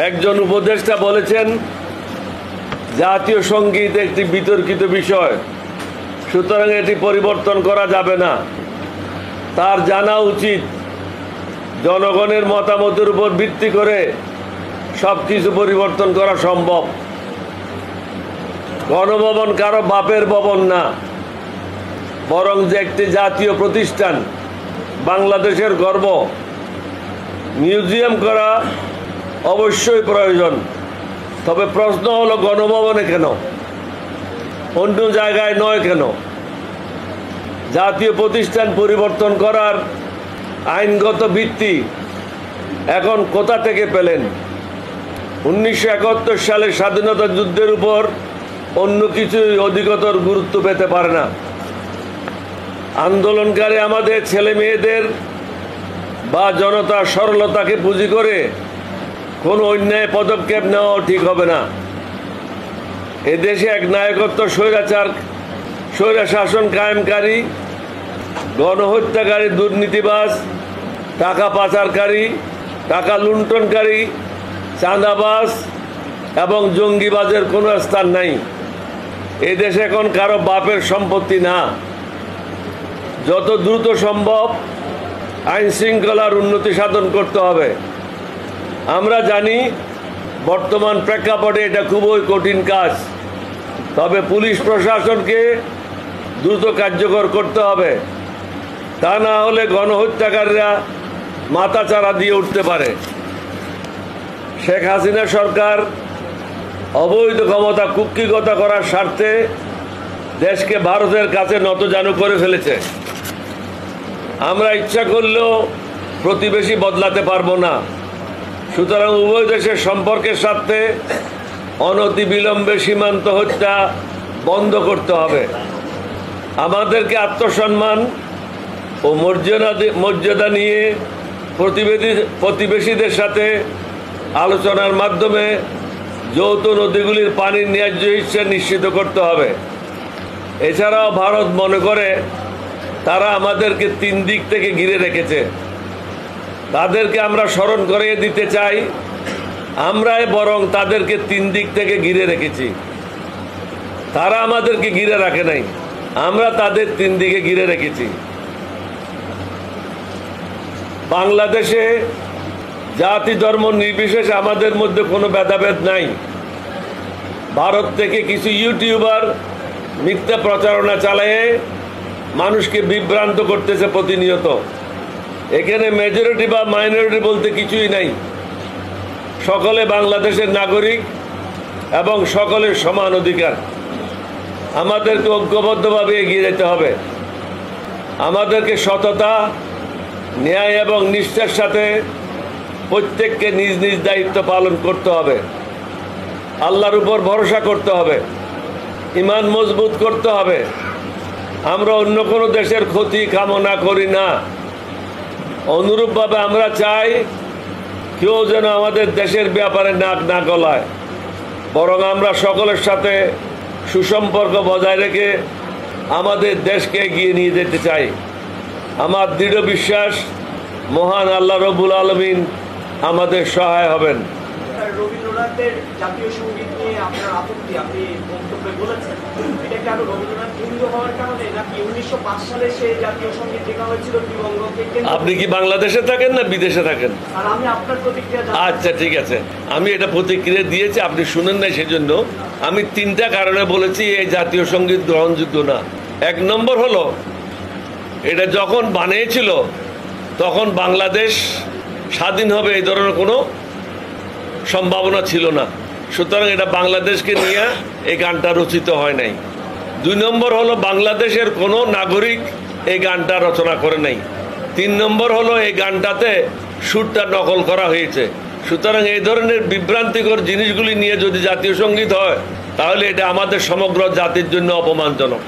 একজন উপদেষ্টা বলেছেন জাতীয় সঙ্গীত একটি বিতর্কিত বিষয়, সুতরাং এটি পরিবর্তন করা যাবে না। তার জানা উচিত জনগণের মতামতের উপর ভিত্তি করে সবকিছু পরিবর্তন করা সম্ভব। গণভবন কারো বাপের ভবন না, বরং যে একটি জাতীয় প্রতিষ্ঠান, বাংলাদেশের গর্ব। মিউজিয়াম করা অবশ্যই প্রয়োজন, তবে প্রশ্ন হলো গণভবনে কেন, অন্য জায়গায় নয় কেন? জাতীয় প্রতিষ্ঠান পরিবর্তন করার আইনগত ভিত্তি এখন কোথা থেকে পেলেন? 1971 সালে স্বাধীনতা যুদ্ধের উপর অন্য কিছুই অধিকতর গুরুত্ব পেতে পারে না। আন্দোলনকারী আমাদের ছেলে মেয়েদের বা জনতার সরলতাকে পুঁজি করে কোনো অন্যায় পদক্ষেপ নেওয়া ঠিক হবে না। এদেশে এক নায়কত্ব স্বৈরা শাসন কায়েমকারী, গণহত্যাকারী, দুর্নীতিবাজ, টাকা পাচারকারী, টাকা লুণ্ঠনকারী, চাঁদাবাজ এবং জঙ্গিবাজের কোনো স্থান নাই। এদেশ এখন কারো বাপের সম্পত্তি না। যত দ্রুত সম্ভব আইন শৃঙ্খলার উন্নতি সাধন করতে হবে। আমরা জানি বর্তমান প্রেক্ষাপটে এটা খুবই কঠিন কাজ, তবে পুলিশ প্রশাসনকে দ্রুত কার্যকর করতে হবে। তা না হলে গণহত্যাকারীরা মাথাচাড়া দিয়ে উঠতে পারে। শেখ হাসিনা সরকার অবৈধ ক্ষমতা কুক্ষিগত করার স্বার্থে দেশকে ভারতের কাছে নতজানু করে ফেলেছে। আমরা ইচ্ছা করলেও প্রতিবেশী বদলাতে পারবো না। সুতরাং উভয় দেশের সম্পর্কের স্বার্থে অনতিবিলম্বে সীমান্ত হত্যা বন্ধ করতে হবে। আমাদেরকে আত্মসম্মান ও মর্যাদা নিয়ে প্রতিবেশীদের সাথে আলোচনার মাধ্যমে যৌথ নদীগুলির পানির ন্যায্য হিস্সা নিশ্চিত করতে হবে। এছাড়াও ভারত মনে করে তারা আমাদেরকে 3 দিক থেকে ঘিরে রেখেছে। তাদেরকে আমরা স্মরণ করিয়ে দিতে চাই, আমরাই বরং তাদেরকে 3 দিক থেকে ঘিরে রেখেছি। তারা আমাদেরকে ঘিরে রাখে নাই, আমরা তাদের 3 দিকে ঘিরে রেখেছি। বাংলাদেশে জাতি ধর্ম নির্বিশেষে আমাদের মধ্যে কোনো ভেদাভেদ নাই। ভারত থেকে কিছু ইউটিউবার মিথ্যা প্রচারণা চালিয়ে মানুষকে বিভ্রান্ত করতেছে প্রতিনিয়ত। এখানে মেজরিটি বা মাইনরিটি বলতে কিছুই নাই। সকলে বাংলাদেশের নাগরিক এবং সকলের সমান অধিকার। আমাদেরকে ঐক্যবদ্ধভাবে এগিয়ে যেতে হবে। আমাদেরকে সততা, ন্যায় এবং নিষ্ঠার সাথে প্রত্যেককে নিজ নিজ দায়িত্ব পালন করতে হবে। আল্লাহর উপর ভরসা করতে হবে, ঈমান মজবুত করতে হবে। আমরা অন্য কোনো দেশের ক্ষতি কামনা করি না। অনুরূপভাবে আমরা চাই কেউ যেন আমাদের দেশের ব্যাপারে নাক না গলায়, বরং আমরা সকলের সাথে সুসম্পর্ক বজায় রেখে আমাদের দেশকে এগিয়ে নিয়ে যেতে চাই। আমার দৃঢ় বিশ্বাস মহান আল্লাহ রব্বুল আলামিন আমাদের সহায় হবেন। রবীন্দ্রনাথের জাতীয় সঙ্গীত নিয়ে আপনার আপত্তি, আপনি বক্তব্যে বলেছেন, এটা কি আরো রবীন্দ্রনাথ হিন্দু হওয়ার কারণে, নাকি 1905 সালে সে জাতীয় সঙ্গীত লেখা হয়েছিল ত্রিবঙ্গকে? আপনি কি বাংলাদেশে থাকেন না বিদেশে থাকেন? আর আমি আপনার প্রতিক্রিয়া। আচ্ছা, ঠিক আছে, আমি এটা প্রতিক্রিয়া দিয়েছি, আপনি শুনেন নাই, সেজন্য আমি 3টা কারণে বলেছি এই জাতীয় সঙ্গীত গ্রহণযোগ্য না। 1 নম্বর হলো, এটা যখন বানিয়েছিল তখন বাংলাদেশ স্বাধীন হবে এই ধরনের কোনো সম্ভাবনা ছিল না। সুতরাং এটা বাংলাদেশকে নিয়ে এই গানটা রচিত হয় নাই। 2 নম্বর হলো, বাংলাদেশের কোনো নাগরিক এই গানটা রচনা করে নাই। 3 নম্বর হলো, এই গানটাতে সুরটা নকল করা হয়েছে। সুতরাং এই ধরনের বিভ্রান্তিকর জিনিসগুলি নিয়ে যদি জাতীয় সঙ্গীত হয়, তাহলে এটা আমাদের সমগ্র জাতির জন্য অপমানজনক।